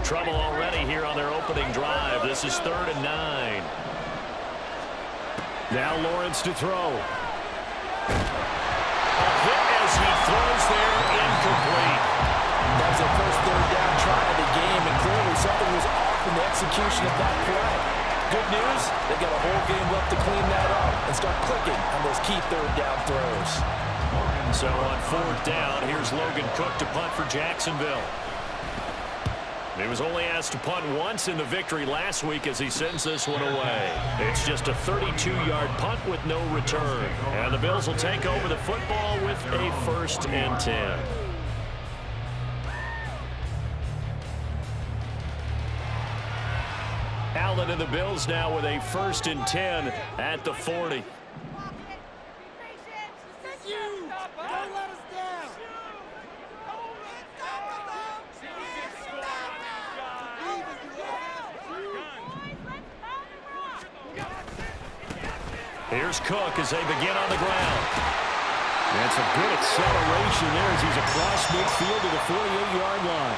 trouble already here on their opening drive. This is 3rd and 9. Now Lawrence to throw. A hit as he throws there, incomplete. That was their first 3rd down try of the game, and clearly something was off in the execution of that play. Good news, they got a whole game left to clean that up and start clicking on those key 3rd down throws. So on 4th down, here's Logan Cook to punt for Jacksonville. He was only asked to punt once in the victory last week as he sends this one away. It's just a 32-yard punt with no return. And the Bills will take over the football with a 1st and 10. Allen and the Bills now with a 1st and 10 at the 40. Here's Cook as they begin on the ground. And some good acceleration there as he's across midfield to the 48-yard line.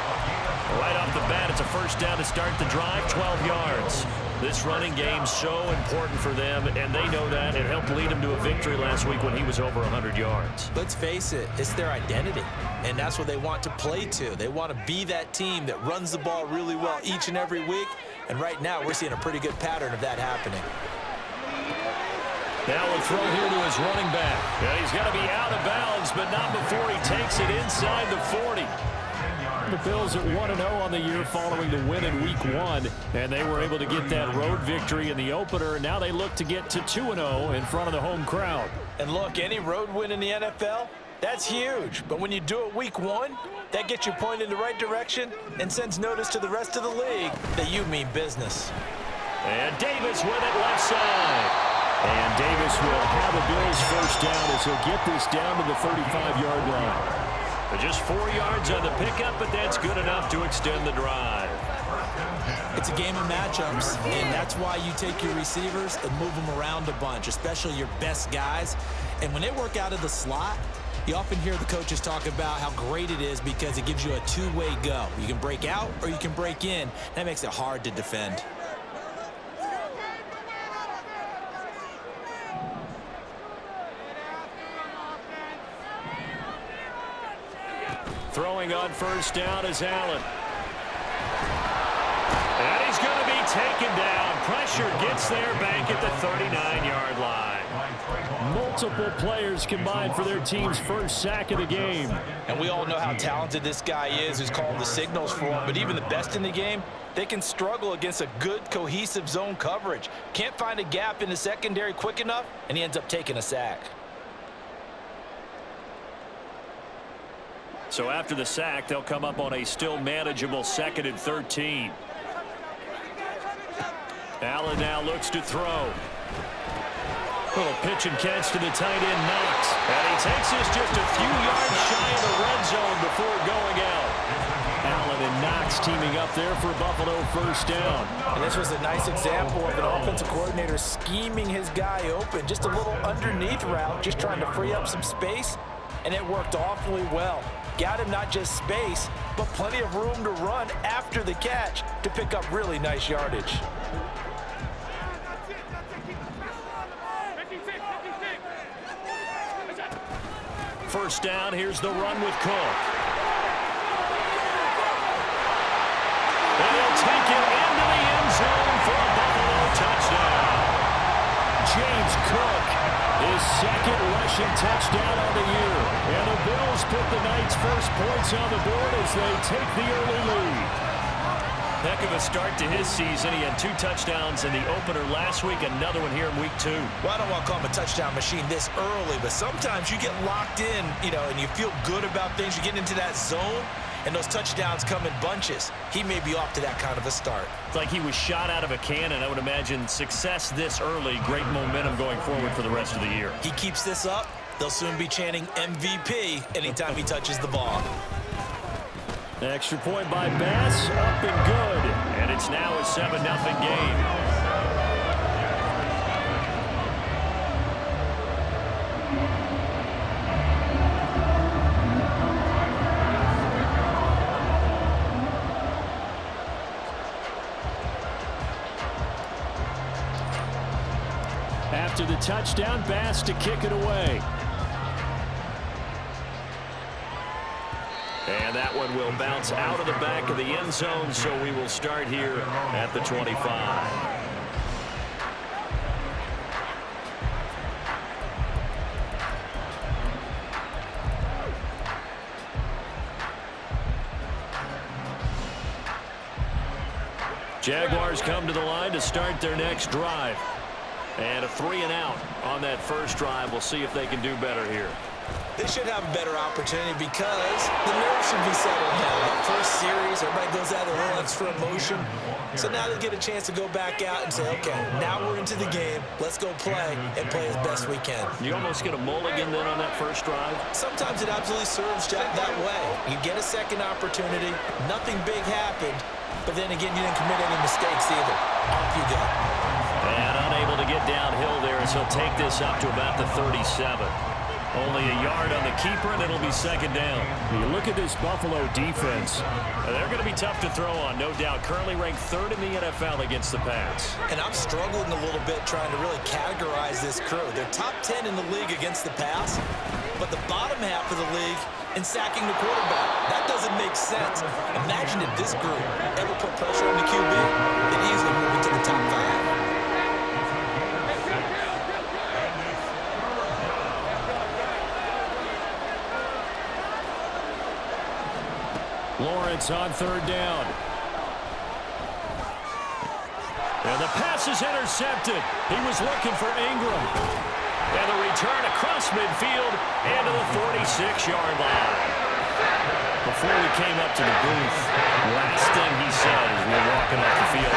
Right off the bat, it's a 1st down to start the drive, 12 yards. This running game's so important for them, and they know that. It helped lead them to a victory last week when he was over 100 yards. Let's face it, it's their identity, and that's what they want to play to. They want to be that team that runs the ball really well each and every week, and right now we're seeing a pretty good pattern of that happening. Now we'll throw here to his running back. And he's going to be out of bounds, but not before he takes it inside the 40. The Bills at 1-0 on the year following the win in Week 1, and they were able to get that road victory in the opener. Now they look to get to 2-0 in front of the home crowd. And look, any road win in the NFL, that's huge. But when you do it Week 1, that gets you pointed in the right direction and sends notice to the rest of the league that you mean business. And Davis with it left side. And Davis will have a Bills 1st down as he'll get this down to the 35-yard line. Just 4 yards on the pickup, but that's good enough to extend the drive. It's a game of matchups, and that's why you take your receivers and move them around a bunch, especially your best guys. And when they work out of the slot, you often hear the coaches talk about how great it is because it gives you a two-way go. You can break out or you can break in. That makes it hard to defend. Throwing on 1st down is Allen. And he's going to be taken down. Pressure gets there back at the 39-yard line. Multiple players combined for their team's 1st sack of the game. And we all know how talented this guy is who's calling the signals for him. But even the best in the game, they can struggle against a good, cohesive zone coverage. Can't find a gap in the secondary quick enough, and he ends up taking a sack. So after the sack, they'll come up on a still manageable 2nd and 13. Allen now looks to throw. Little pitch and catch to the tight end, Knox. And he takes this just a few yards shy of the red zone before going out. Allen and Knox teaming up there for Buffalo 1st down. And this was a nice example of an offensive coordinator scheming his guy open. Just a little underneath route, just trying to free up some space. And it worked awfully well. Got him not just space, but plenty of room to run after the catch to pick up really nice yardage. First down, here's the run with Cook. And he'll take it into the end zone for a Buffalo touchdown. James Cook, his 2nd rushing touchdown on the year. And the Bills put the night's first points on the board as they take the early lead. Heck of a start to his season. He had 2 touchdowns in the opener last week, another one here in Week 2. Well, I don't want to call him a touchdown machine this early, but sometimes you get locked in, and you feel good about things. You get into that zone, and those touchdowns come in bunches. He may be off to that kind of a start. It's like he was shot out of a cannon. I would imagine success this early, great momentum going forward for the rest of the year. He keeps this up, they'll soon be chanting MVP anytime he touches the ball. Extra point by Bass, up and good. And it's now a 7-0 game. after the touchdown pass to kick it away. And that one will bounce out of the back of the end zone, so we will start here at the 25. Jaguars come to the line to start their next drive. And a 3-and-out on that first drive. We'll see if they can do better here. They should have a better opportunity because the nerves should be settled now. That first series, everybody goes out with a little extra emotion. So now they get a chance to go back out and say, okay, now we're into the game. Let's go play and play as best we can. You almost get a mulligan then on that first drive? Sometimes it absolutely serves that way. You get a second opportunity. Nothing big happened. But then again, you didn't commit any mistakes either. Off you go. And unable to get downhill there, so he'll take this up to about the 37. Only a yard on the keeper, and it'll be second down. You look at this Buffalo defense. They're going to be tough to throw on, no doubt. Currently ranked third in the NFL against the pass. And I'm struggling a little bit trying to really categorize this crew. They're top 10 in the league against the pass, but the bottom half of the league in sacking the quarterback. That doesn't make sense. Imagine if this group ever put pressure on the QB, they'd easily move into the top 5. Lawrence on third down. And the pass is intercepted. He was looking for Ingram. And the return across midfield and to the 46-yard line. Before we came up to the booth, last thing he said as we were walking off the field,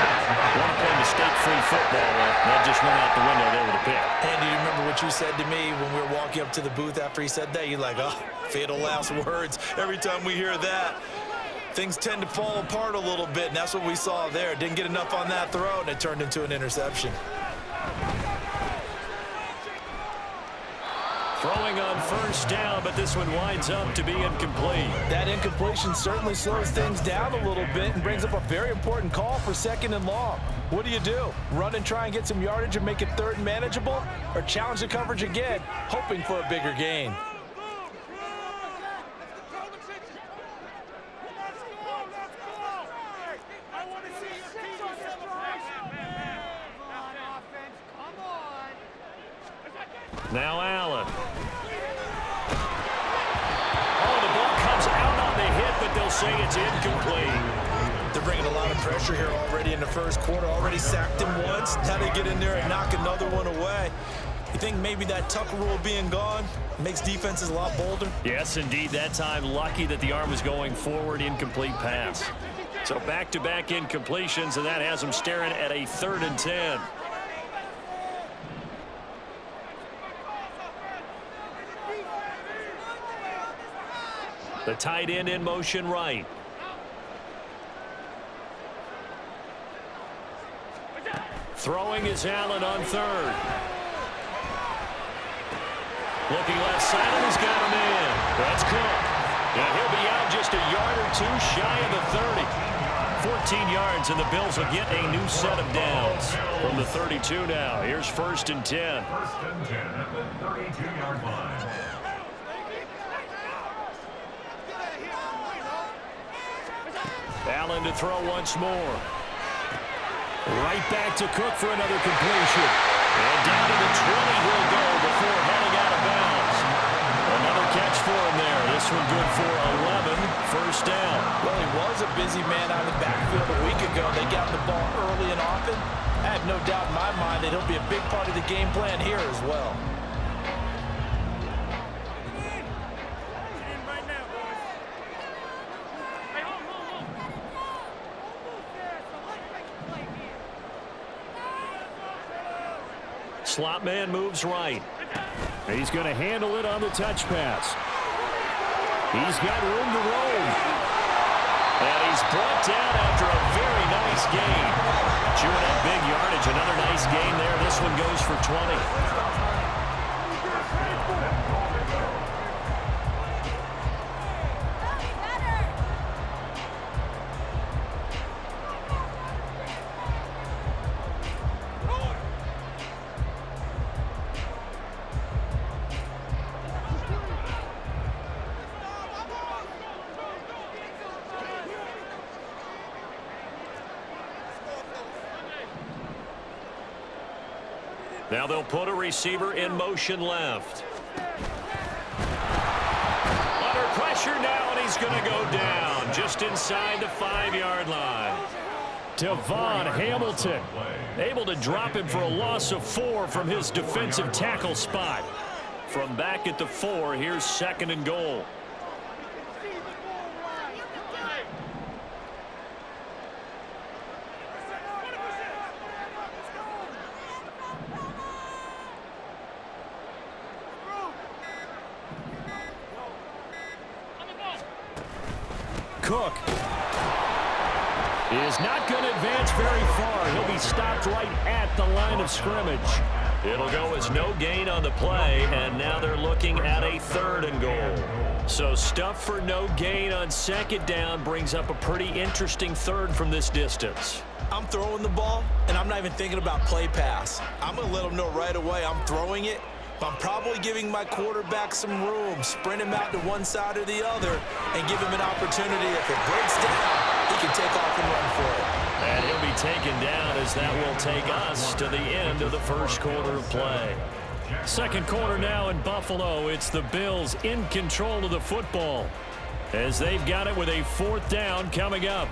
want to play mistake-free football. That just went out the window there with a pick. And do you remember what you said to me when we were walking up to the booth after he said that? You're like, oh, fatal last words. Every time we hear that, things tend to fall apart a little bit, and that's what we saw there. Didn't get enough on that throw, and it turned into an interception. Throwing on first down, but this one winds up to be incomplete. That incompletion certainly slows things down a little bit and brings up a very important call for second and long. What do? Run and try and get some yardage and make it third and manageable? Or challenge the coverage again, hoping for a bigger gain? Now Allen. Oh, the ball comes out on the hit, but they'll say it's incomplete. They're bringing a lot of pressure here already in the first quarter. Already sacked him once. Now they get in there and knock another one away. You think maybe that Tucker rule being gone makes defenses a lot bolder? Yes, indeed. That time, lucky that the arm was going forward, incomplete pass. So back-to-back incompletions, and that has them staring at a 3rd and 10. The tight end in motion right. Throwing is Allen on third. Looking left side, and he's got him in. That's Cook. And he'll be out just a yard or two shy of the 30. 14 yards, and the Bills will get a new set of downs. From the 32 now, here's 1st and 10. First and 10 at the 32-yard line. Allen to throw once more. Right back to Cook for another completion. And down to the 20 he'll go before heading out of bounds. Another catch for him there. This one good for 11. First down. Well, he was a busy man out of the backfield a week ago. They got the ball early and often. I have no doubt in my mind that he'll be a big part of the game plan here as well. Slot man moves right. He's going to handle it on the touch pass. He's got room to roam. And he's brought down after a very nice gain. Chewing up big yardage. Another nice gain there. This one goes for 20. Now they'll put a receiver in motion left. Under pressure now, and he's going to go down just inside the 5-yard line. Devon Hamilton able to drop him for a loss of 4 from his defensive tackle spot. From back at the 4, here's 2nd and goal. Cook is not going to advance very far. He'll be stopped right at the line of scrimmage. It'll go as no gain on the play, and now they're looking at a 3rd and goal. So stuff for no gain on 2nd down brings up a pretty interesting 3rd from this distance. I'm throwing the ball, and I'm not even thinking about play pass. I'm going to let them know right away I'm throwing it, but I'm probably giving my quarterback some room, sprint him out to one side or the other, and give him an opportunity. If it breaks down, he can take off and run for it. And he'll be taken down as that will take us to the end of the 1st quarter of play. 2nd quarter now in Buffalo. It's the Bills in control of the football as they've got it with a 4th down coming up.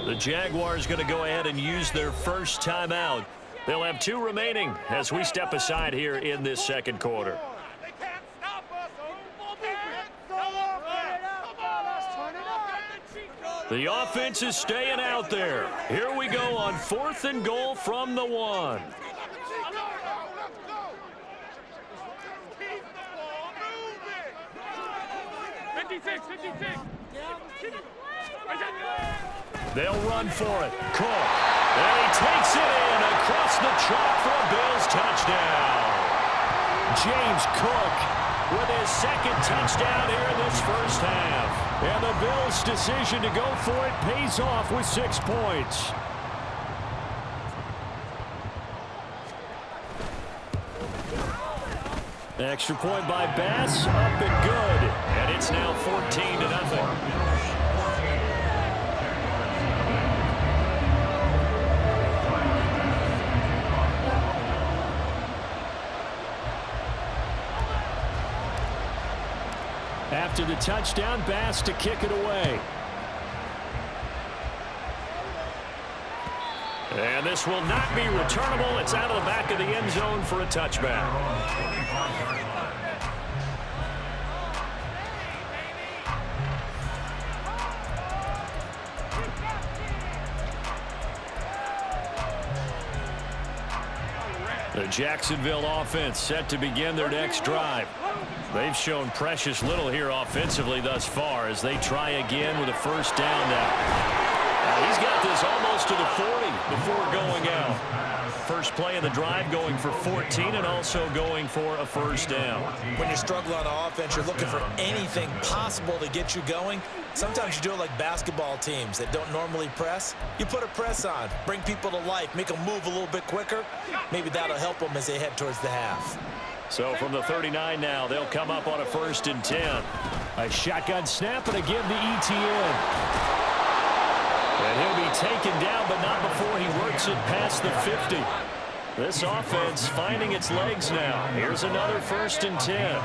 The Jaguars going to go ahead and use their first timeout. They'll have 2 remaining as we step aside here in this 2nd quarter. The offense is staying out there. Here we go on 4th and goal from the 1. They'll run for it. Cook. And he takes it in across the chalk for a Bills touchdown. James Cook with his 2nd touchdown here in this 1st half. And the Bills' decision to go for it pays off with 6 points. Extra point by Bass, up and good. And it's now 14-0. After the touchdown, Bass to kick it away. And this will not be returnable. It's out of the back of the end zone for a touchback. The Jacksonville offense set to begin their next drive. They've shown precious little here offensively thus far as they try again with a 1st down now. He's got this almost to the 40 before going out. First play of the drive going for 14 and also going for a 1st down. When you're struggling on offense, you're looking for anything possible to get you going. Sometimes you do it like basketball teams that don't normally press. You put a press on, bring people to life, make them move a little bit quicker. Maybe that'll help them as they head towards the half. So from the 39 now, they'll come up on a 1st and 10. A shotgun snap and a give to ETN. And he'll be taken down, but not before he works it past the 50. This offense finding its legs now. Here's another 1st and 10.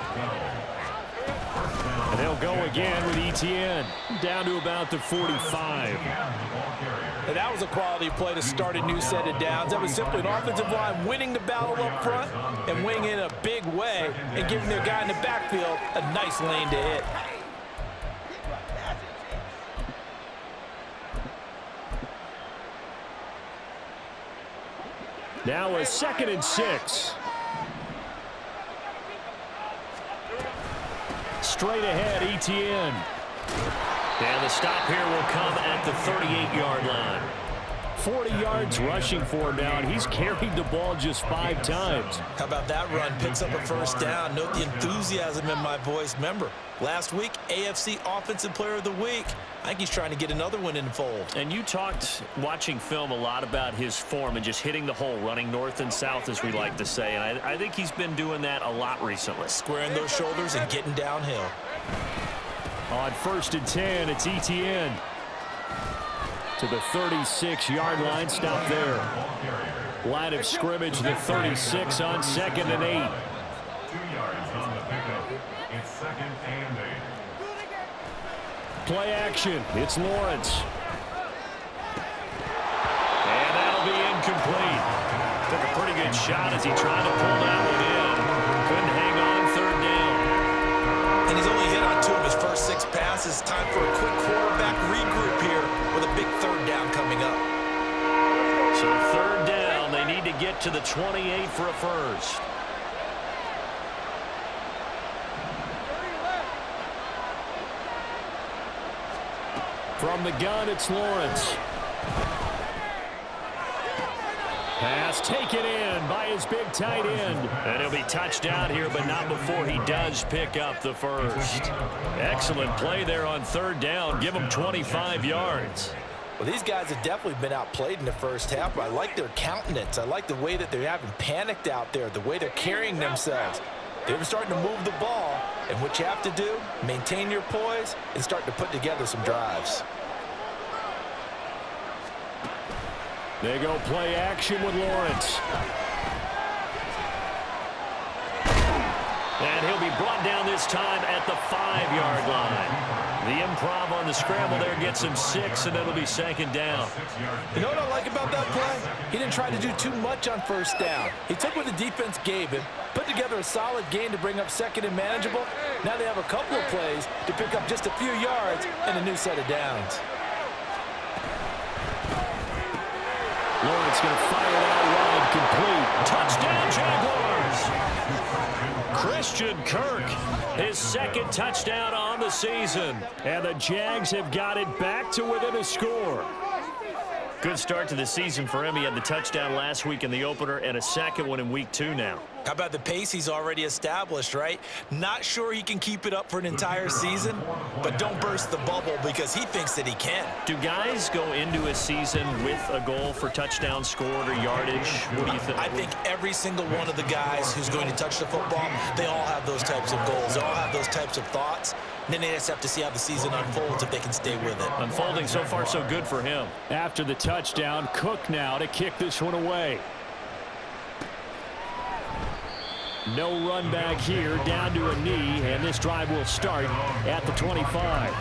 And they'll go again with ETN down to about the 45. And that was a quality play to start a new set of downs. That was simply an offensive line winning the battle up front and winning in a big way and giving their guy in the backfield a nice lane to hit. Now a 2nd and 6. Straight ahead, ETN. And the stop here will come at the 38-yard line. 40 yards rushing for him now, and he's carried the ball just 5 times. How about that run? Picks up a first down. Note the enthusiasm in my voice. Remember, last week, AFC Offensive Player of the Week. I think he's trying to get another one in the fold. And you talked, watching film, a lot about his form and just hitting the hole, running north and south, as we like to say. And I think he's been doing that a lot recently. Squaring those shoulders and getting downhill. On 1st and 10, it's Etienne. To the 36-yard line, stop there. Line of scrimmage, the 36 on 2nd and 8. 2 yards on the pickup. It's 2nd and 8. Play action, it's Lawrence. And that'll be incomplete. Took a pretty good shot as he tried to pull that one in. Couldn't hang on 3rd down. And he's only hit on 2 of his first 6 passes. Time for a quick quarterback regroup here with a big 3rd down coming up. So 3rd down, they need to get to the 28 for a first. From the gun, it's Lawrence. Pass taken in by his big tight end. And he'll be touchdown here, but not before he does pick up the first. Excellent play there on 3rd down. Give him 25 yards. Well, these guys have definitely been outplayed in the first half, but I like their countenance. I like the way that they haven't panicked out there, the way they're carrying themselves. They're starting to move the ball, and what you have to do, maintain your poise and start to put together some drives. They go play action with Lawrence. And he'll be brought down this time at the 5-yard line. The improv on the scramble there gets him 6, and it'll be 2nd down. You know what I like about that play? He didn't try to do too much on 1st down. He took what the defense gave him, put together a solid gain to bring up 2nd and manageable. Now they have a couple of plays to pick up just a few yards and a new set of downs. Lawrence going to fire that wide, complete. Touchdown, Jaguars! Christian Kirk, his 2nd touchdown on the season. And the Jags have got it back to within a score. Good start to the season for him. He had the touchdown last week in the opener and a 2nd one in week 2 now. How about the pace he's already established, right? Not sure he can keep it up for an entire season, but don't burst the bubble because he thinks that he can. Do guys go into a season with a goal for touchdown scored or yardage? What do you think? I think every single one of the guys who's going to touch the football, they all have those types of goals. They all have those types of thoughts. And then they just have to see how the season unfolds if they can stay with it. Unfolding so far so good for him. After the touchdown, Cook now to kick this one away. No run back here, down to a knee, and this drive will start at the 25.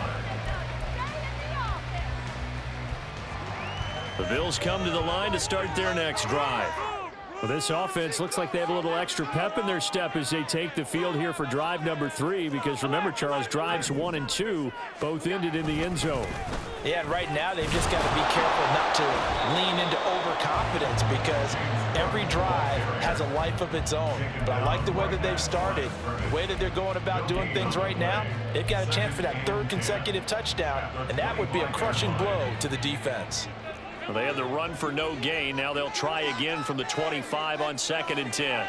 The Bills come to the line to start their next drive. Well, this offense looks like they have a little extra pep in their step as they take the field here for drive number 3, because remember, Charles, drives 1 and 2 both ended in the end zone. Yeah, and right now they've just got to be careful not to lean into overconfidence because every drive has a life of its own. But I like the way that they've started, the way that they're going about doing things right now. They've got a chance for that 3rd consecutive touchdown, and that would be a crushing blow to the defense. Well, they had the run for no gain. Now they'll try again from the 25 on 2nd and 10.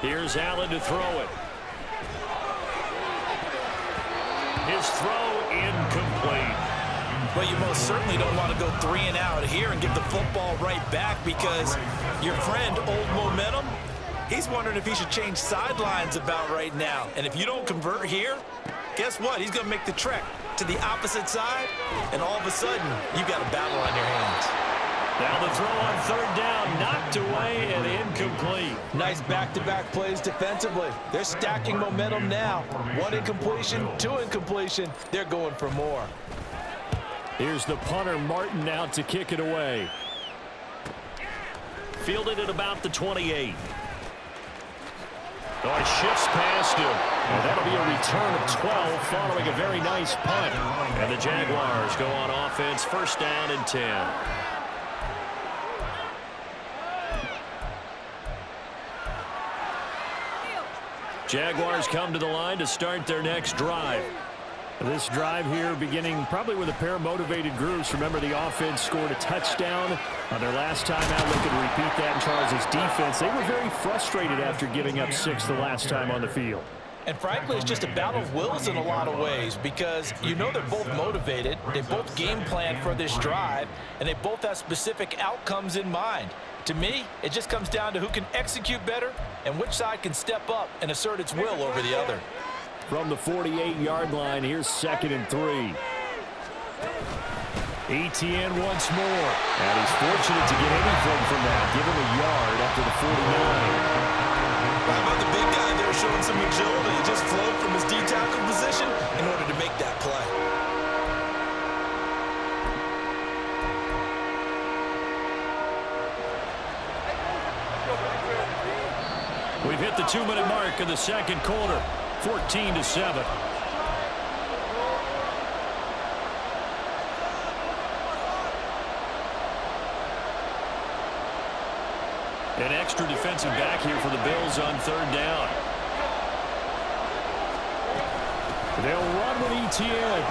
Here's Allen to throw it. His throw incomplete. Well, you most certainly don't want to go 3 and out here and give the football right back because your friend, Old Momentum, he's wondering if he should change sidelines about right now. And if you don't convert here, guess what? He's going to make the trek to the opposite side, and all of a sudden, you've got a battle on your hands. Now the throw on 3rd down, knocked away and incomplete. Nice back-to-back plays defensively. They're stacking momentum now. 1 incompletion, 2 incompletion. They're going for more. Here's the punter, Martin, out to kick it away. Fielded at about the 28. Oh, it shifts past him. And that'll be a return of 12 following a very nice punt. And the Jaguars go on offense, 1st down and 10. Jaguars come to the line to start their next drive. This drive here beginning probably with a pair of motivated groups. Remember, the offense scored a touchdown on their last time out. They could repeat that in Charles' defense. They were very frustrated after giving up 6 the last time on the field. And frankly, it's just a battle of wills in a lot of ways because you know they're both motivated. They both game plan for this drive, and they both have specific outcomes in mind. To me, it just comes down to who can execute better and which side can step up and assert its will over the other. From the 48-yard line, here's 2nd and 3. Etienne once more. And he's fortunate to get anything from that. Give him a yard after the 49. How about the big guy there showing some agility? He just flowed from his D-tackle position in order to make that play. We've hit the 2-minute mark in the second quarter. 14-7. An extra defensive back here for the Bills on 3rd down. They'll run with Etienne.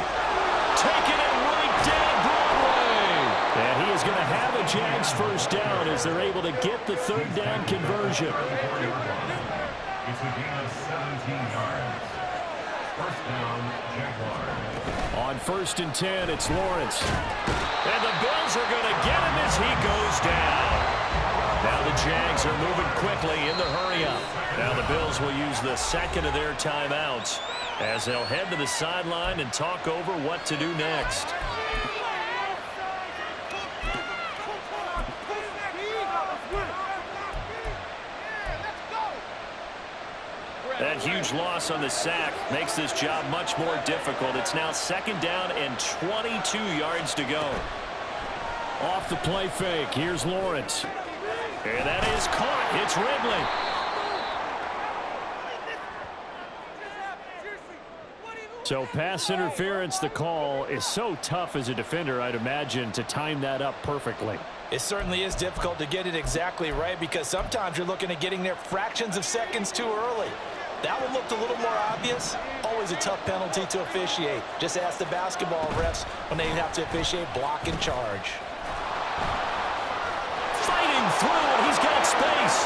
Taking it right down Broadway. And he is going to have a Jags first down as they're able to get the 3rd down conversion. It's a gain of 17 yards. First down, Jaguars. On 1st and 10, it's Lawrence. And the Bills are going to get him as he goes down. Now the Jags are moving quickly in the hurry-up. Now the Bills will use the 2nd of their timeouts as they'll head to the sideline and talk over what to do next. That huge loss on the sack makes this job much more difficult. It's now 2nd down and 22 yards to go. Off the play fake, here's Lawrence. And that is caught. It's Ridley. So pass interference, the call is so tough as a defender, I'd imagine, to time that up perfectly. It certainly is difficult to get it exactly right because sometimes you're looking at getting there fractions of seconds too early. That one looked a little more obvious. Always a tough penalty to officiate. Just ask the basketball refs when they have to officiate block and charge. Fighting through, and he's got space.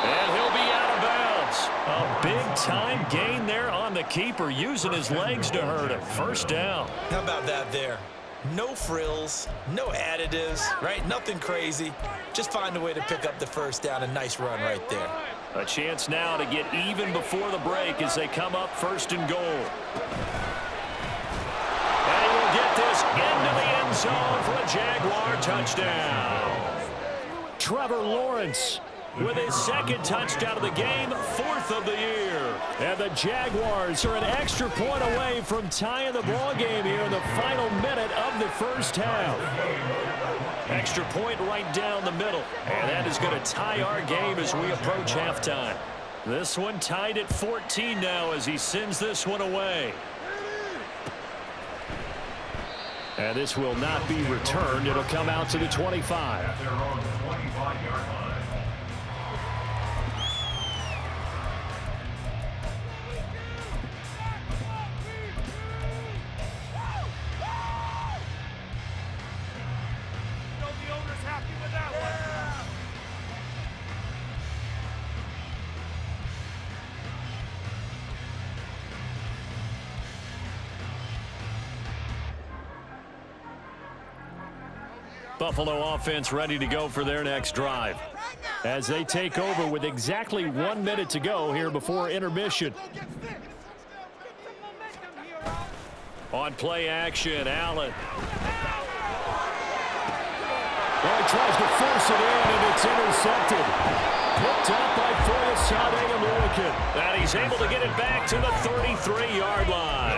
And he'll be out of bounds. A big-time gain there on the keeper, using his legs to hurt him. First down. How about that there? No frills, no additives, right? Nothing crazy. Just find a way to pick up the first down. A nice run right there. A chance now to get even before the break as they come up 1st and goal. And he will get this into the end zone for a Jaguar touchdown. Trevor Lawrence with his 2nd touchdown of the game, 4th of the year. And the Jaguars are an extra point away from tying the ball game here in the final minute of the first half. Extra point right down the middle. And that is going to tie our game as we approach halftime. This one tied at 14 now as he sends this one away. And this will not be returned. It'll come out to the 25. At their own 25-yard line. Buffalo offense ready to go for their next drive as they take over with exactly 1 minute to go here before intermission. On play action, Allen. Well, he tries to force it in, and it's intercepted. Picked up by Foyesade American. And he's able to get it back to the 33-yard line.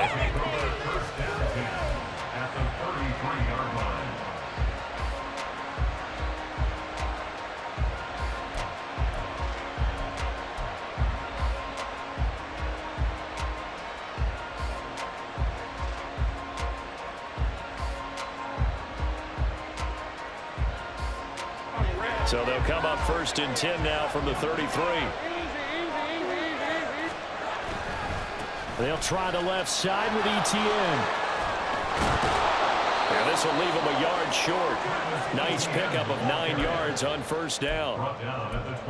At the 33-yard line. So they'll come up 1st and 10 now from the 33. They'll try the left side with ETN. And this will leave him a yard short. Nice pickup of 9 yards on first down.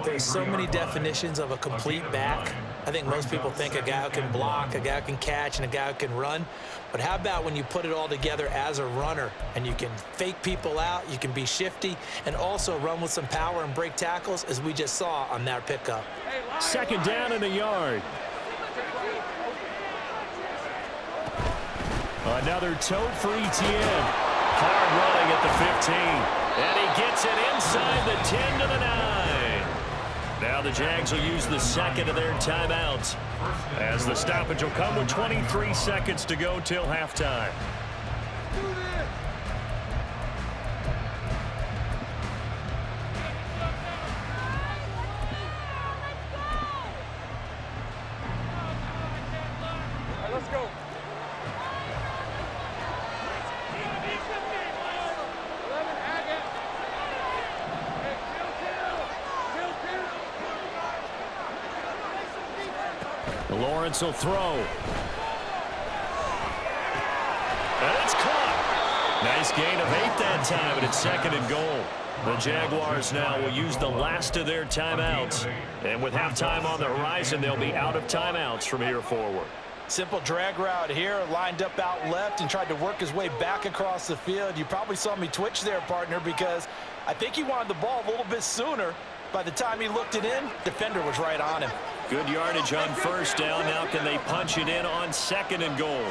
There's so many definitions of a complete back. I think most people think a guy who can block, a guy who can catch, and a guy who can run. But how about when you put it all together as a runner and you can fake people out, you can be shifty, and also run with some power and break tackles, as we just saw on that pickup. Second down and a yard. Another tote for ETN. Hard running at the 15. And he gets it inside the 10 to the 9. Now the Jags will use the second of their timeouts, as the stoppage will come with 23 seconds to go till halftime. Let's go. Lawrence will throw. And it's caught. Nice gain of 8 that time, and it's second and goal. The Jaguars now will use the last of their timeouts. And with halftime on the horizon, they'll be out of timeouts from here forward. Simple drag route here, lined up out left and tried to work his way back across the field. You probably saw me twitch there, partner, because I think he wanted the ball a little bit sooner. By the time he looked it in, defender was right on him. Good yardage on first down. Now can they punch it in on second and goal?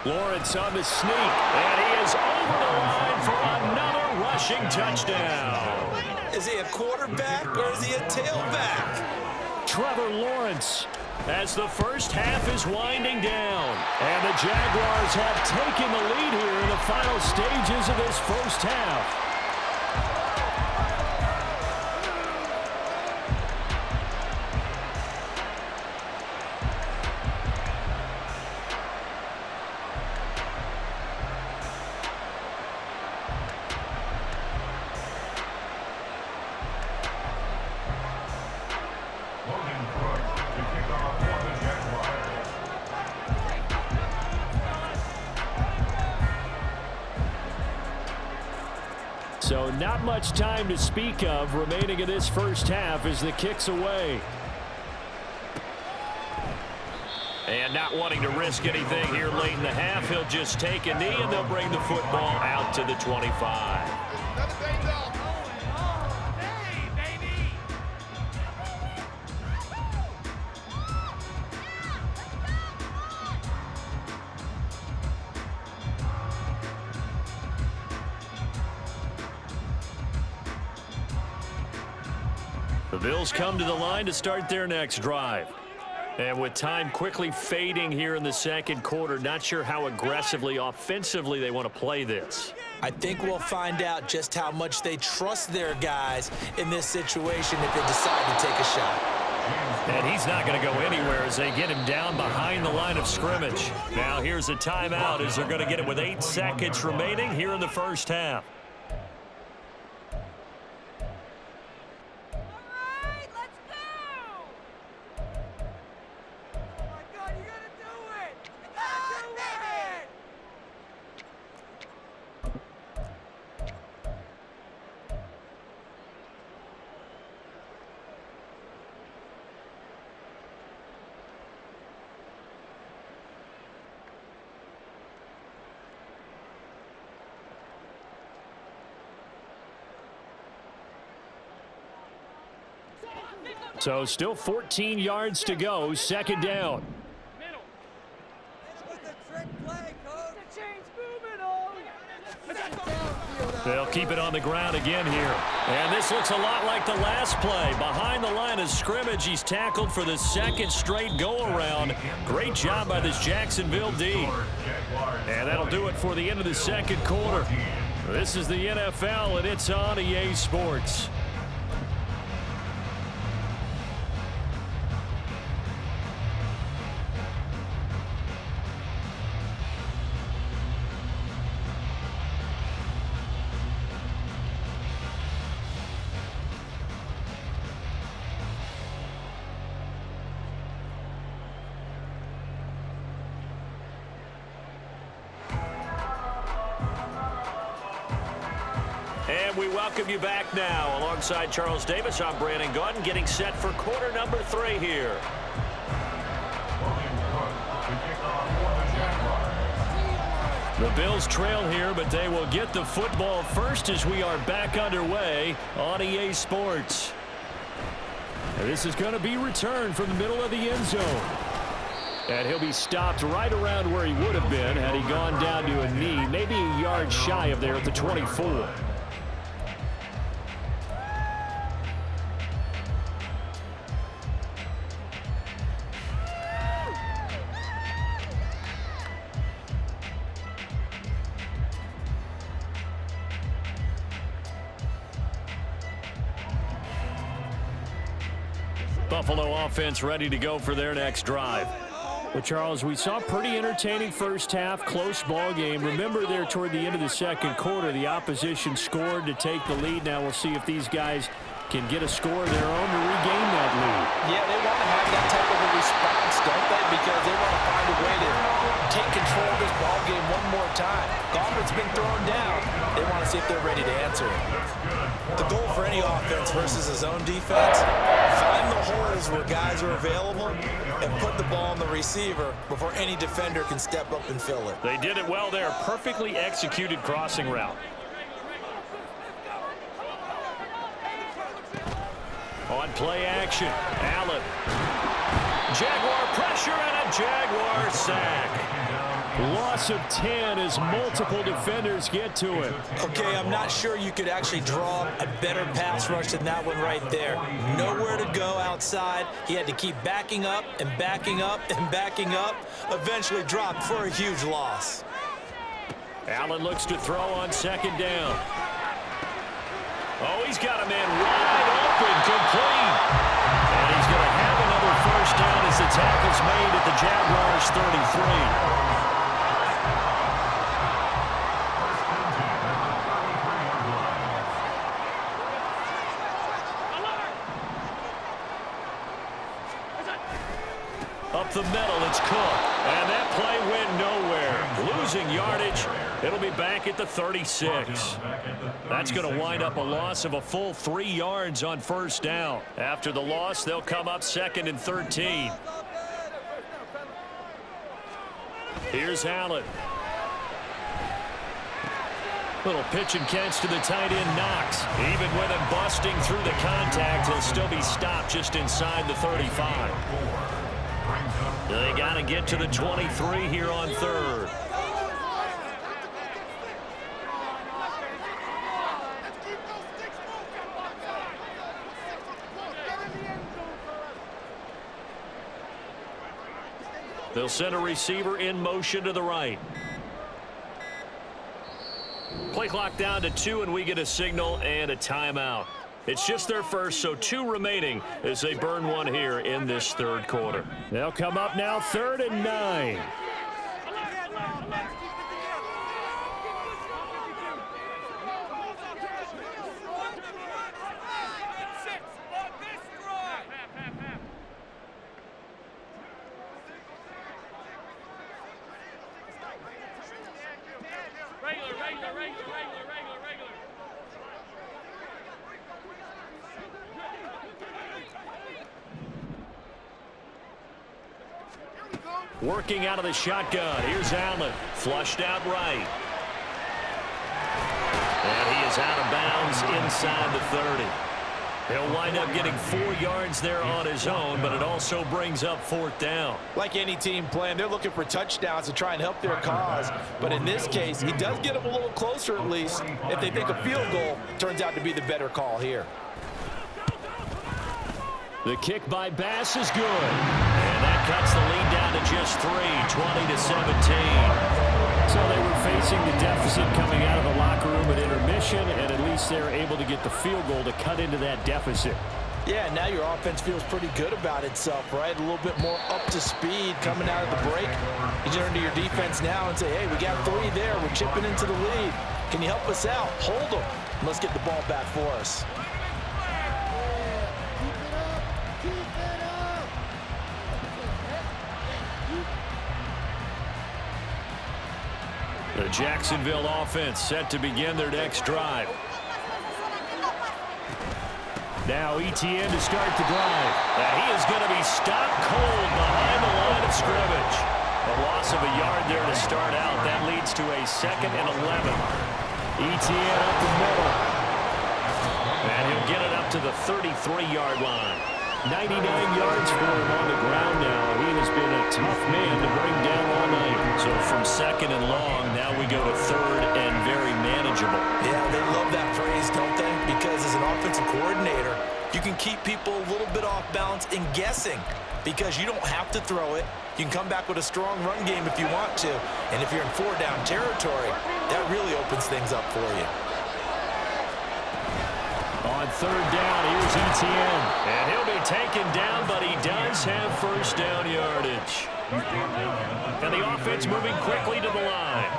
Lawrence on the sneak. And he is over the line for another rushing touchdown. Is he a quarterback or is he a tailback? Trevor Lawrence, as the first half is winding down. And the Jaguars have taken the lead here in the final stages of this first half. So not much time to speak of remaining in this first half as the kick's away. And not wanting to risk anything here late in the half, he'll just take a knee and they'll bring the football out to the 25. The Bills come to the line to start their next drive. And with time quickly fading here in the second quarter, not sure how aggressively, offensively they want to play this. I think we'll find out just how much they trust their guys in this situation if they decide to take a shot. And he's not going to go anywhere as they get him down behind the line of scrimmage. Now here's a timeout as they're going to get it with 8 seconds remaining here in the first half. So still 14 yards to go, second down. They'll keep it on the ground again here. And this looks a lot like the last play. Behind the line of scrimmage, he's tackled for the second straight go-around. Great job by this Jacksonville D. And that'll do it for the end of the second quarter. This is the NFL, and it's on EA Sports. And we welcome you back now. Alongside Charles Davis, I'm Brandon Gunn, getting set for quarter number 3 here. The Bills trail here, but they will get the football first as we are back underway on EA Sports. And this is going to be returned from the middle of the end zone. And he'll be stopped right around where he would have been had he gone down to a knee, maybe a yard shy of there at the 24. Buffalo offense ready to go for their next drive. Well, Charles, we saw a pretty entertaining first half, close ball game. Remember there toward the end of the second quarter, the opposition scored to take the lead. Now we'll see if these guys can get a score of their own to regain that lead. Yeah, they want to have that type of a response, don't they? Because they want to find a way to take control of this ball game one more time. Gauntlet's been thrown down. They want to see if they're ready to answer it. The goal for any offense versus a zone defense, find the holes where guys are available and put the ball on the receiver before any defender can step up and fill it. They did it well there. Perfectly executed crossing route. On play action, Allen. Jaguar pressure and a Jaguar sack. Loss of 10 as multiple defenders get to it. Okay, I'm not sure you could actually draw a better pass rush than that one right there. Nowhere to go outside. He had to keep backing up and backing up and backing up. Eventually dropped for a huge loss. Allen looks to throw on second down. Oh, he's got a man wide open, complete. And he's going to have another first down as the tackle's made at the Jaguars' 33. Up the middle, it's Cook. And that play went nowhere. Losing yardage. It'll be back at the 36. That's going to wind up a loss of a full 3 yards on first down. After the loss, they'll come up 2nd and 13. Here's Allen. Little pitch and catch to the tight end, Knox. Even with him busting through the contact, he'll still be stopped just inside the 35. They got to get to the 23 here on 3rd. They'll send a receiver in motion to the right. Play clock down to 2, and we get a signal and a timeout. It's just their first, so 2 remaining as they burn one here in this 3rd quarter. They'll come up now 3rd and 9. Working out of the shotgun. Here's Allen. Flushed out right. And he is out of bounds inside the 30. He'll wind up getting 4 yards there on his own, but it also brings up 4th down. Like any team playing, they're looking for touchdowns to try and help their cause. But in this case, he does get them a little closer at least. If they think a field goal turns out to be the better call here. The kick by Bass is good. And that cuts the lead down to just 3, 20-17. So they were facing the deficit coming out of the locker room at intermission, and at least they're able to get the field goal to cut into that deficit. Yeah, now your offense feels pretty good about itself, right? A little bit more up to speed coming out of the break. You turn to your defense now and say, hey, we got 3 there. We're chipping into the lead. Can you help us out? Hold them. Let's get the ball back for us. The Jacksonville offense set to begin their next drive. Now ETN to start the drive. And he is going to be stopped cold behind the line of scrimmage. A loss of a yard there to start out. That leads to a 2nd and 11. ETN up the middle. And he'll get it up to the 33-yard line. 99 yards for him on the ground now. He has been a tough man to bring down all night. So from 2nd and long, now we go to 3rd and very manageable. Yeah, they love that phrase, don't they? Because as an offensive coordinator, you can keep people a little bit off balance and guessing because you don't have to throw it. You can come back with a strong run game if you want to. And if you're in 4-down territory, that really opens things up for you. On 3rd down, here's ETN. And he'll be taken down, but he does have 1st down yardage. And the offense moving quickly to the line.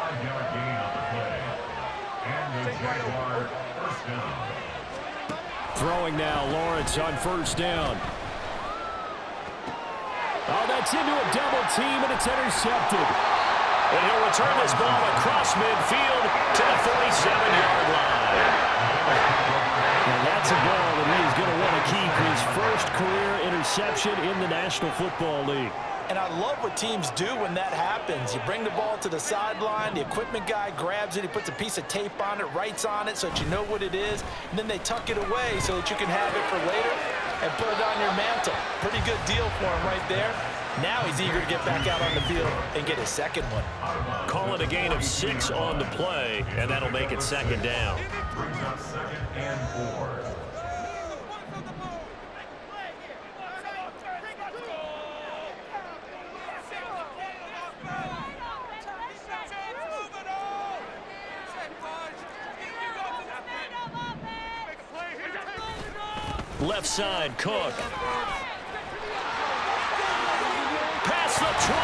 Throwing now, Lawrence on 1st down. Oh, that's into a double team, and it's intercepted. And he'll return this ball across midfield to the 47-yard line. And that's a ball that he's going to want to keep, his first career interception in the National Football League. And I love what teams do when that happens. You bring the ball to the sideline, the equipment guy grabs it, he puts a piece of tape on it, writes on it so that you know what it is, and then they tuck it away so that you can have it for later and put it on your mantle. Pretty good deal for him right there. Now he's eager to get back out on the field and get his 2nd one. Call it a gain of 6 on the play, and that'll make it 2nd down. Brings up 2nd and 4. Left side, Cook. Past the 20.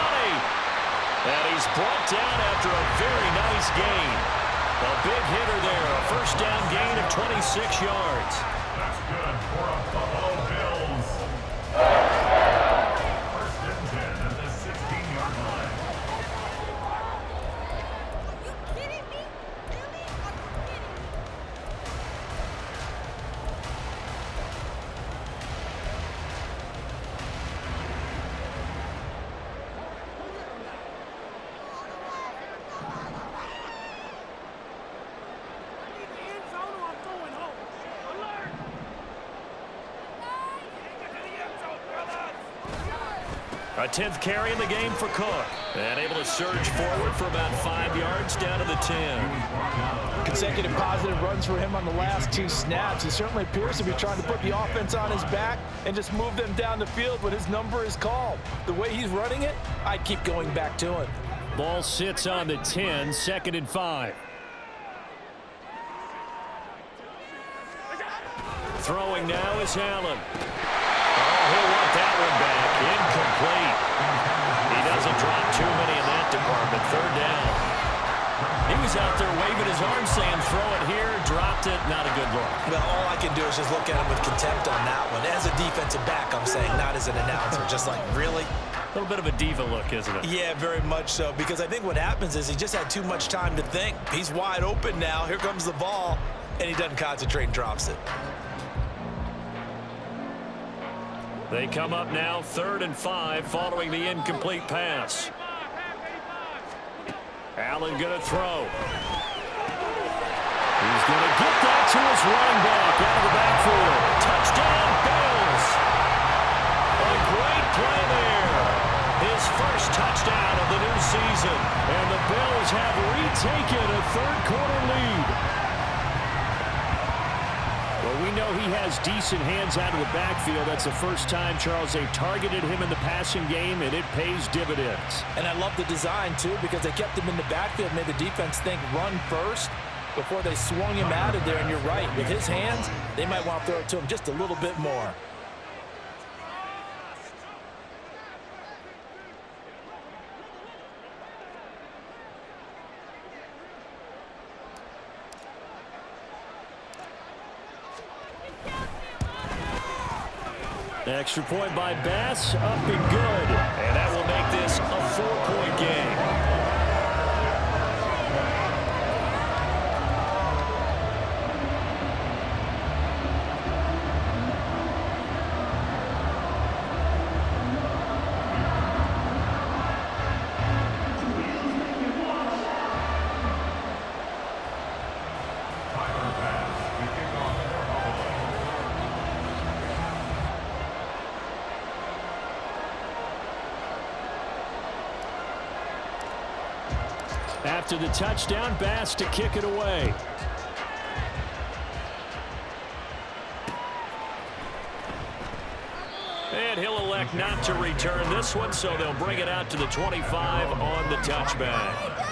And he's brought down after a very nice gain. A big hitter there. A 1st down gain of 26 yards. That's good for a Buffalo Bills. 1st and 10 at the 16-yard line. A 10th carry in the game for Cook. And able to surge forward for about 5 yards down to the 10. Consecutive positive runs for him on the last 2 snaps. He certainly appears to be trying to put the offense on his back and just move them down the field when his number is called. The way he's running it, I'd keep going back to him. Ball sits on the 10, 2nd and 5. Throwing now is Allen. He'll want that one back. Incomplete. He doesn't drop too many in that department. 3rd down. He was out there waving his arms saying, throw it here, dropped it. Not a good look. Well, all I can do is just look at him with contempt on that one. As a defensive back, I'm saying, not as an announcer. Just like, really? A little bit of a diva look, isn't it? Yeah, very much so. Because I think what happens is he just had too much time to think. He's wide open now. Here comes the ball. And he doesn't concentrate and drops it. They come up now 3rd and 5 following the incomplete pass. Allen going to throw. He's going to get that to his running back out of the backfield. Touchdown, Bills. A great play there. His first touchdown of the new season. And the Bills have retaken a 3rd quarter lead. Well, we know he has decent hands out of the backfield. That's the first time, Charles, they've targeted him in the passing game, and it pays dividends. And I love the design, too, because they kept him in the backfield, made the defense think run first before they swung him out of there. And you're right, with his hands, they might want to throw it to him just a little bit more. Extra point by Bass, up and good. And that will make this a 4-point game. After the touchdown, Bass to kick it away. And he'll elect not to return this one, so they'll bring it out to the 25 on the touchback.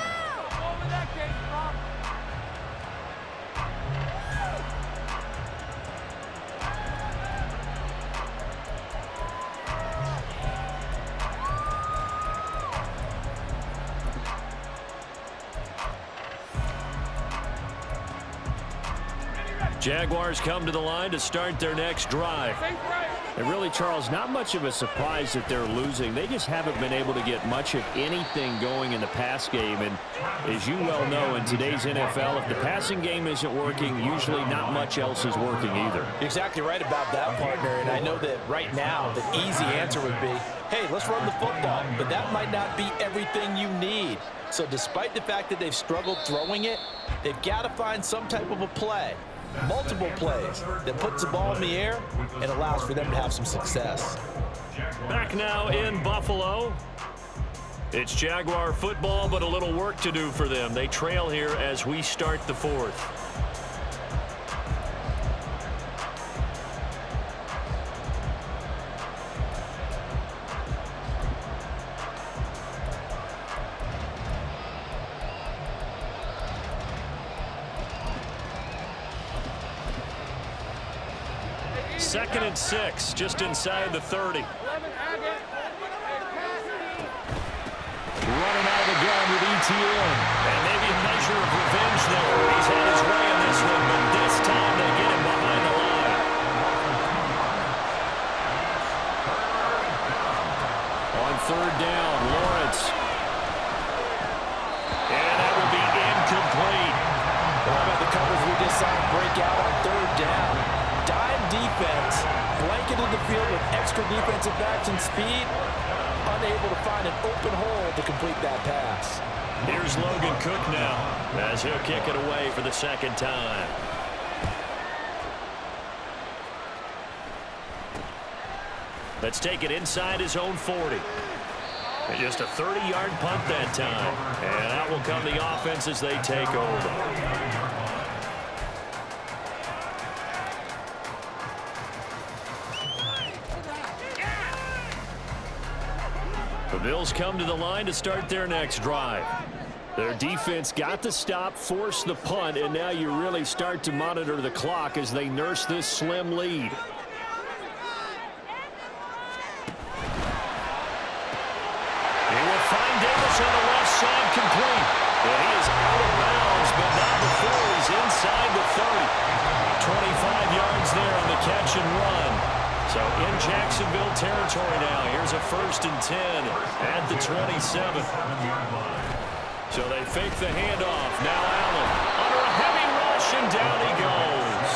Jaguars come to the line to start their next drive. And really, Charles, not much of a surprise that they're losing. They just haven't been able to get much of anything going in the pass game. And as you well know, in today's NFL, if the passing game isn't working, usually not much else is working either. You're exactly right about that, partner. And I know that right now the easy answer would be, hey, let's run the football. But that might not be everything you need. So despite the fact that they've struggled throwing it, they've got to find some type of a play. Multiple plays that puts the ball in the air and allows for them to have some success. Back now in Buffalo. It's Jaguar football, but a little work to do for them. They trail here as we start the fourth. Second and 6, just inside the 30. Running out of the gun with ETN. And maybe a measure of revenge there. He's had his way in this one, but this time they get him behind the line. On third down, Lawrence. And that will be incomplete. How about the coverage we just saw break out on third down? Dime defense, blanketed the field with extra defensive backs and speed, unable to find an open hole to complete that pass. Here's Logan Cook now as he'll kick it away for the second time. Let's take it inside his own 40. And just a 30-yard punt that time. And that will come the offense as they take over. The Bills come to the line to start their next drive. Their defense got the stop, forced the punt, and now you really start to monitor the clock as they nurse this slim lead. He will find Davis on the left side, complete. And he is out of bounds, but not before he's inside the 30. 25 yards there on the catch and run. So in Jacksonville territory now. Here's a 1st and 10 at the 27. So they fake the handoff. Now Allen under a heavy rush, and down he goes.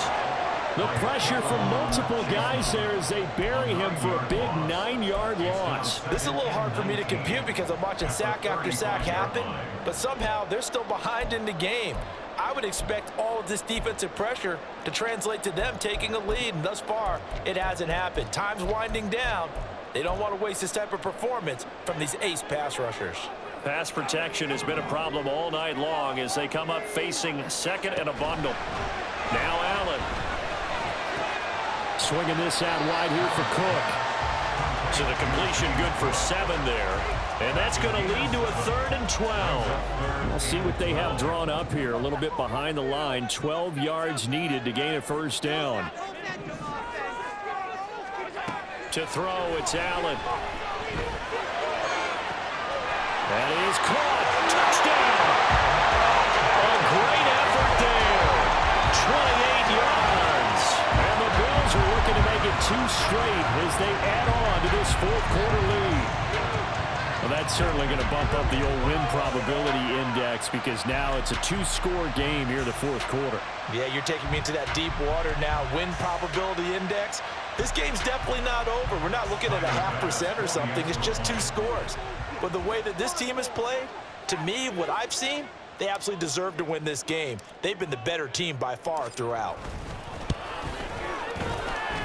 The pressure from multiple guys there as they bury him for a big 9-yard loss. This is a little hard for me to compute because I'm watching sack after sack happen, but somehow they're still behind in the game. I would expect all of this defensive pressure to translate to them taking a lead, and thus far, it hasn't happened. Time's winding down. They don't want to waste this type of performance from these ace pass rushers. Pass protection has been a problem all night long as they come up facing second and a bundle. Now Allen. Swinging this out wide here for Cook. So the completion good for 7 there. And that's going to lead to a 3rd and 12. We'll see what they have drawn up here. A little bit behind the line. 12 yards needed to gain a first down. To throw, it's Allen. That is caught. Touchdown. A great effort there. 28 yards. And the Bills are looking to make it 2 straight as they add on to this 4th quarter lead. Well, that's certainly going to bump up the old win probability index because now it's a 2-score game here in the 4th quarter. Yeah, you're taking me into that deep water now. Win probability index. This game's definitely not over. We're not looking at a 0.5% or something. It's just 2 scores. But the way that this team has played, to me, what I've seen, they absolutely deserve to win this game. They've been the better team by far throughout.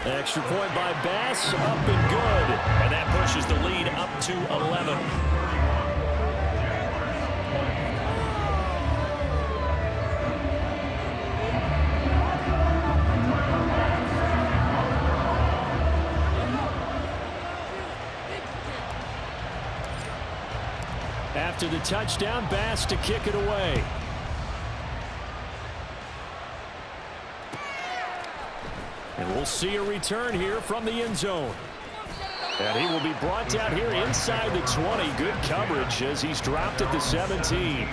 Extra point by Bass, up and good. And that pushes the lead up to 11. After the touchdown, Bass to kick it away. And we'll see a return here from the end zone. And he will be brought down here inside the 20. Good coverage as he's dropped at the 17.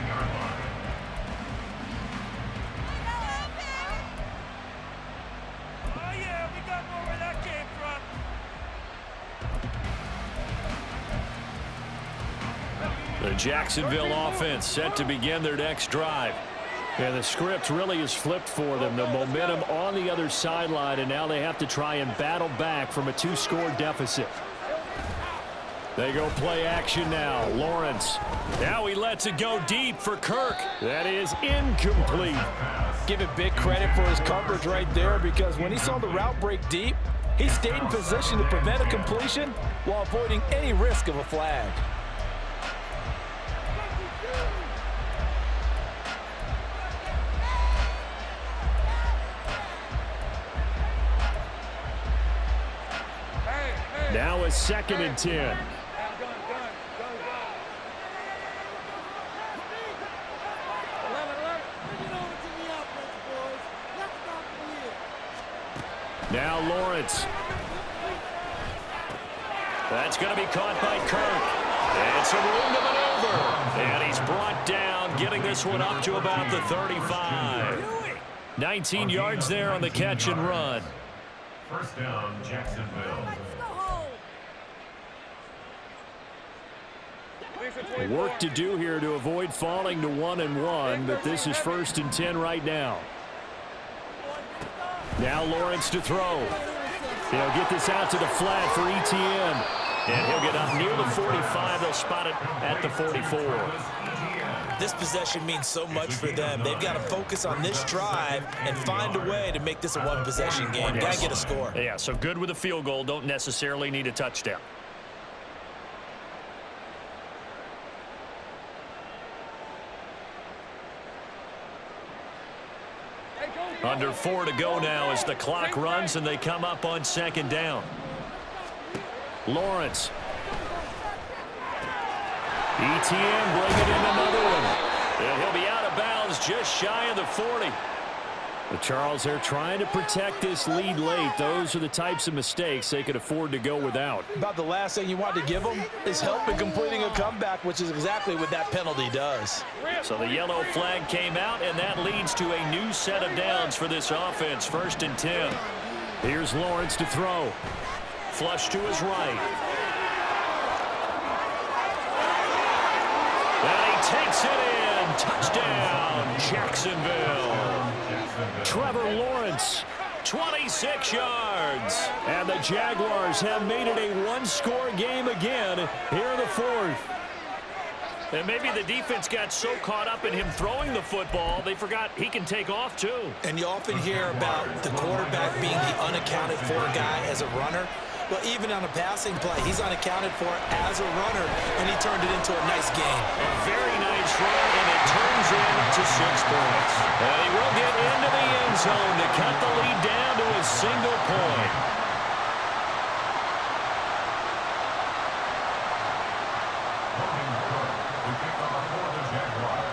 The Jacksonville offense set to begin their next drive. And the script really is flipped for them. The momentum on the other sideline, and now they have to try and battle back from a 2-score deficit. They go play action now. Lawrence. Now he lets it go deep for Kirk. That is incomplete. Give it big credit for his coverage right there, because when he saw the route break deep, he stayed in position to prevent a completion while avoiding any risk of a flag. Now a 2nd and 10. Now Lawrence. That's going to be caught by Kirk. And some room to maneuver. And he's brought down, getting this one up to about the 35. 19 yards there on the catch and run. First down, Jacksonville. Work to do here to avoid falling to 1-1, but this is 1st and 10 right now. Now Lawrence to throw. He'll get this out to the flat for ETN. And he'll get up near the 45. They'll spot it at the 44. This possession means so much for them. They've got to focus on this drive and find a way to make this a one-possession game. Got to get a score. Yeah, so good with a field goal. Don't necessarily need a touchdown. Under 4 to go now as the clock runs and they come up on 2nd down. Lawrence. ETN bringing in another one. And he'll be out of bounds just shy of the 40. The Charles, they're trying to protect this lead late. Those are the types of mistakes they could afford to go without. About the last thing you want to give them is help in completing a comeback, which is exactly what that penalty does. So the yellow flag came out, and that leads to a new set of downs for this offense. 1st and 10. Here's Lawrence to throw. Flush to his right. And he takes it in. Touchdown, Jacksonville. Trevor Lawrence, 26 yards. And the Jaguars have made it a 1-score game again here in the 4th. And maybe the defense got so caught up in him throwing the football, they forgot he can take off too. And you often hear about the quarterback being the unaccounted for guy as a runner. Well, even on a passing play, he's unaccounted for as a runner, and he turned it into a nice game. A very nice run, and it turns into 6 points. And he will get into the end zone to cut the lead down to a single point.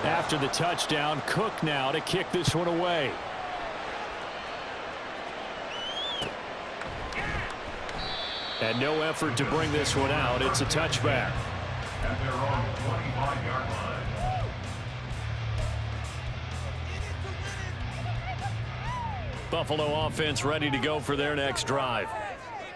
After the touchdown, Cook now to kick this one away. And no effort to bring this one out. It's a touchback. At their own 25-yard line. Buffalo offense ready to go for their next drive.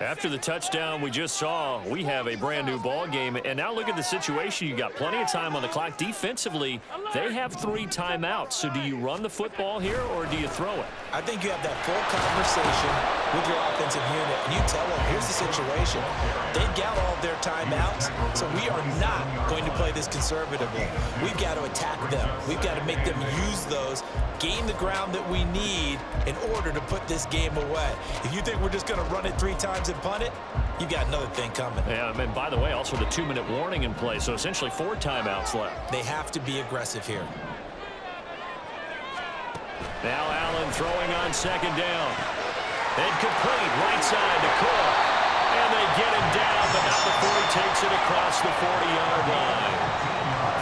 After the touchdown we just saw, we have a brand new ball game. And now look at the situation. You got plenty of time on the clock. Defensively, they have 3 timeouts. So do you run the football here or do you throw it? I think you have that full conversation with your offensive unit, and you tell them, here's the situation. They've got all of their timeouts, so we are not going to play this conservatively. We've got to attack them. We've got to make them use those, gain the ground that we need in order to put this game away. If you think we're just going to run it 3 times and punt it, you've got another thing coming. Yeah, and by the way, also the 2-minute warning in play, so essentially 4 timeouts left. They have to be aggressive here. Now Allen throwing on 2nd down. And complete right side to Cook. And they get him down, but not before he takes it across the 40-yard line.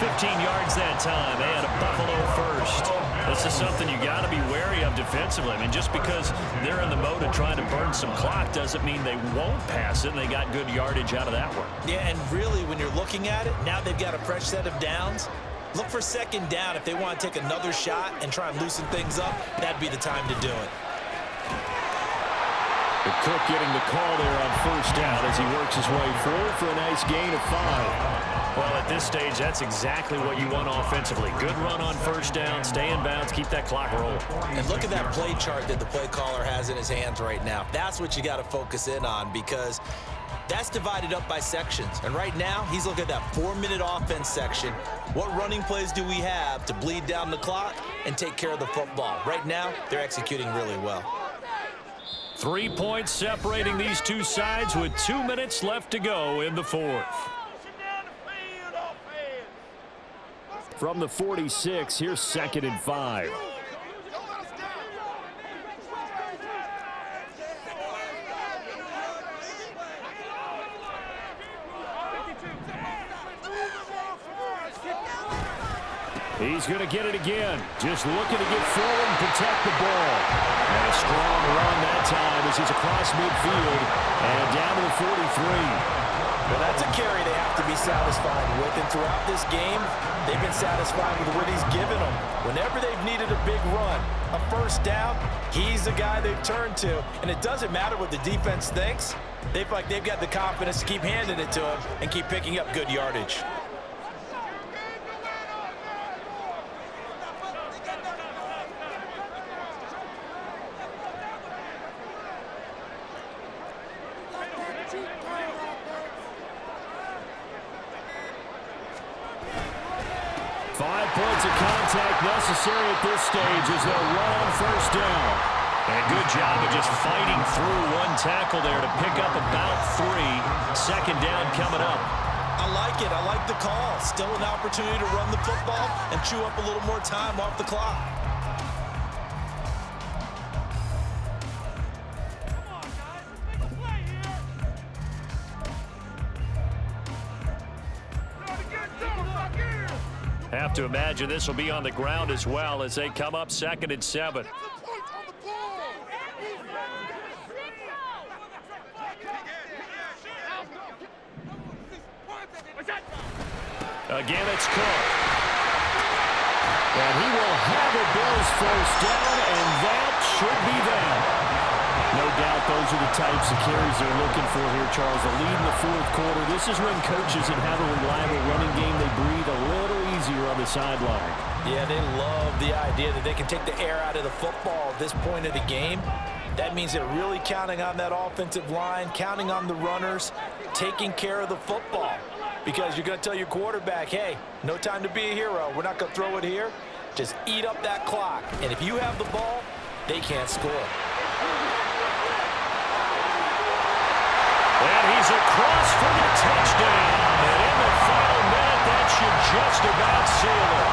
15 yards that time, and a Buffalo first. This is something you got to be wary of defensively. I mean, just because they're in the mode of trying to burn some clock doesn't mean they won't pass it, and they got good yardage out of that one. Yeah, and really, when you're looking at it, now they've got a fresh set of downs. Look for second down. If they want to take another shot and try and loosen things up, that'd be the time to do it. Cook getting the call there on first down as he works his way forward for a nice gain of 5. Well, at this stage, that's exactly what you want offensively. Good run on first down, stay in bounds, keep that clock rolling. And look at that play chart that the play caller has in his hands right now. That's what you got to focus in on, because that's divided up by sections. And right now, he's looking at that 4-minute offense section. What running plays do we have to bleed down the clock and take care of the football? Right now, they're executing really well. 3 points separating these two sides with 2 minutes left to go in the fourth. From the 46, here's 2nd and 5. He's going to get it again. Just looking to get forward and protect the ball. And a strong run that time as he's across midfield and down to the 43. Well, that's a carry they have to be satisfied with. And throughout this game, they've been satisfied with what he's given them. Whenever they've needed a big run, a first down, he's the guy they've turned to. And it doesn't matter what the defense thinks. They feel like they've got the confidence to keep handing it to him and keep picking up good yardage. 5 points of contact necessary at this stage as they'll run on first down. And a good job of just fighting through one tackle there to pick up about 3. 2nd down coming up. I like it. I like the call. Still an opportunity to run the football and chew up a little more time off the clock. Have to imagine this will be on the ground as well as they come up 2nd and 7. Again, it's Cook. And he will have it, Bills first down, and that should be that. No doubt those are the types of carries they're looking for here, Charles. The lead in the fourth quarter. This is when coaches that have a reliable running game, they breathe a little easier on the sideline. Yeah, they love the idea that they can take the air out of the football at this point of the game. That means they're really counting on that offensive line, counting on the runners, taking care of the football. Because you're going to tell your quarterback, hey, no time to be a hero. We're not going to throw it here. Just eat up that clock. And if you have the ball, they can't score. And he's across for the touchdown. And in the final minute, that should just about seal it.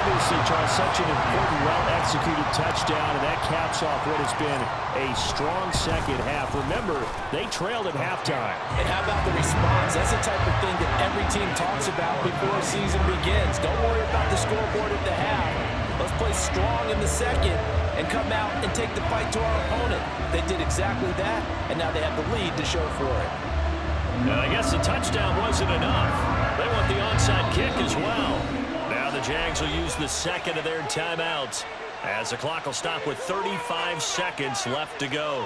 Obviously, Charles, such an important, well-executed touchdown, and that caps off what has been a strong second half. Remember, they trailed at halftime. And how about the response? That's the type of thing that every team talks about before a season begins. Don't worry about the scoreboard at the half. Let's play strong in the second and come out and take the fight to our opponent. They did exactly that, and now they have the lead to show for it. And I guess the touchdown wasn't enough. They want the onside kick as well. Now the Jags will use the second of their timeouts as the clock will stop with 35 seconds left to go.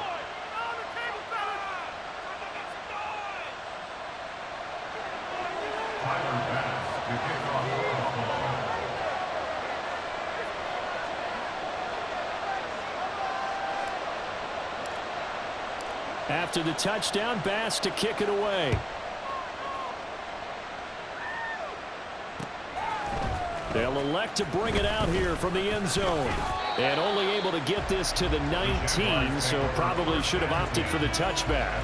After the touchdown, Bass to kick it away. They'll elect to bring it out here from the end zone. And only able to get this to the 19, so probably should have opted for the touchback.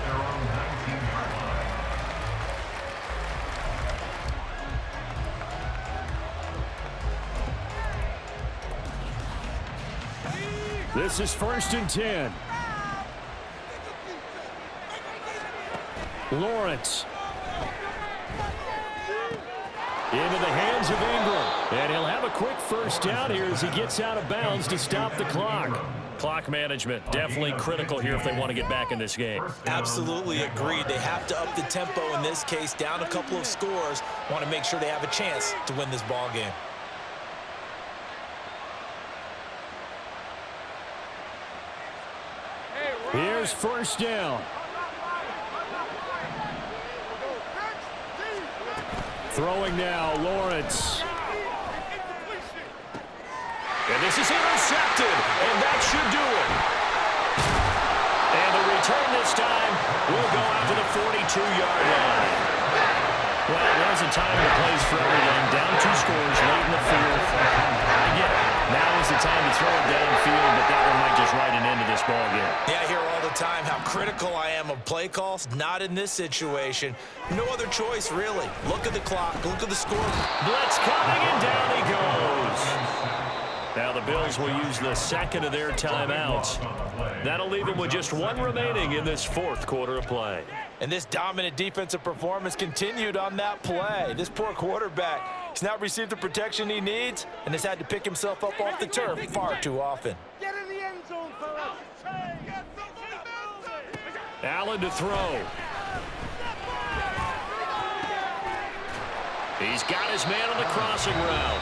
This is 1st and 10. Lawrence. Into the hands of Ingram. And he'll have a quick first down here as he gets out of bounds to stop the clock. Clock management, definitely critical here if they want to get back in this game. Absolutely agreed. They have to up the tempo in this case, down a couple of scores. Want to make sure they have a chance to win this ball game. Here's first down. Throwing now, Lawrence. And this is intercepted, and that should do it. And the return this time will go out to the 42-yard line. Well, there's a time and a place for everything. Down 2 scores late in the field. Again, now is the time to throw it downfield, but that one might just write an end to this ball game. Yeah, I hear all the time how critical I am of play calls. Not in this situation. No other choice, really. Look at the clock. Look at the score. Blitz coming, and down he goes. Now the Bills will use the second of their timeouts. That'll leave them with just 1 remaining in this 4th quarter of play. And this dominant defensive performance continued on that play. This poor quarterback, he's not received the protection he needs and has had to pick himself up off the turf far too often. Get in the end zone for us. Allen to throw. He's got his man on the crossing route.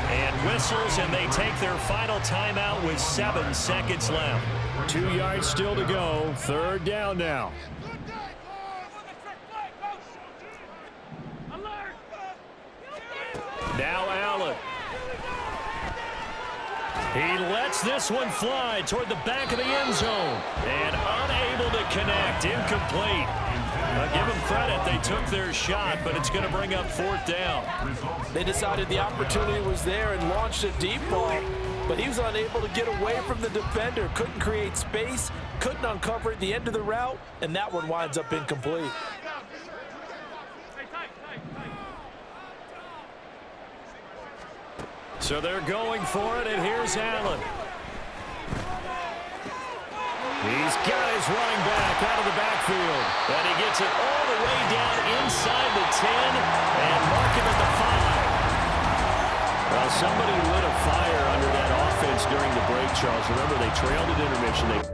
And whistles, and they take their final timeout with 7 seconds left. 2 yards still to go. 3rd down now. Now Allen. He lets this one fly toward the back of the end zone. And unable to connect. Incomplete. Give them credit. They took their shot, but it's going to bring up 4th down. They decided the opportunity was there and launched a deep ball, but he was unable to get away from the defender. Couldn't create space, couldn't uncover at the end of the route, and that one winds up incomplete. So they're going for it, and here's Allen. He's got his running back out of the backfield. And he gets it all the way down inside the 10 and mark him at the 5. Well, somebody lit a fire under that offense during the break, Charles. Remember, they trailed at intermission. They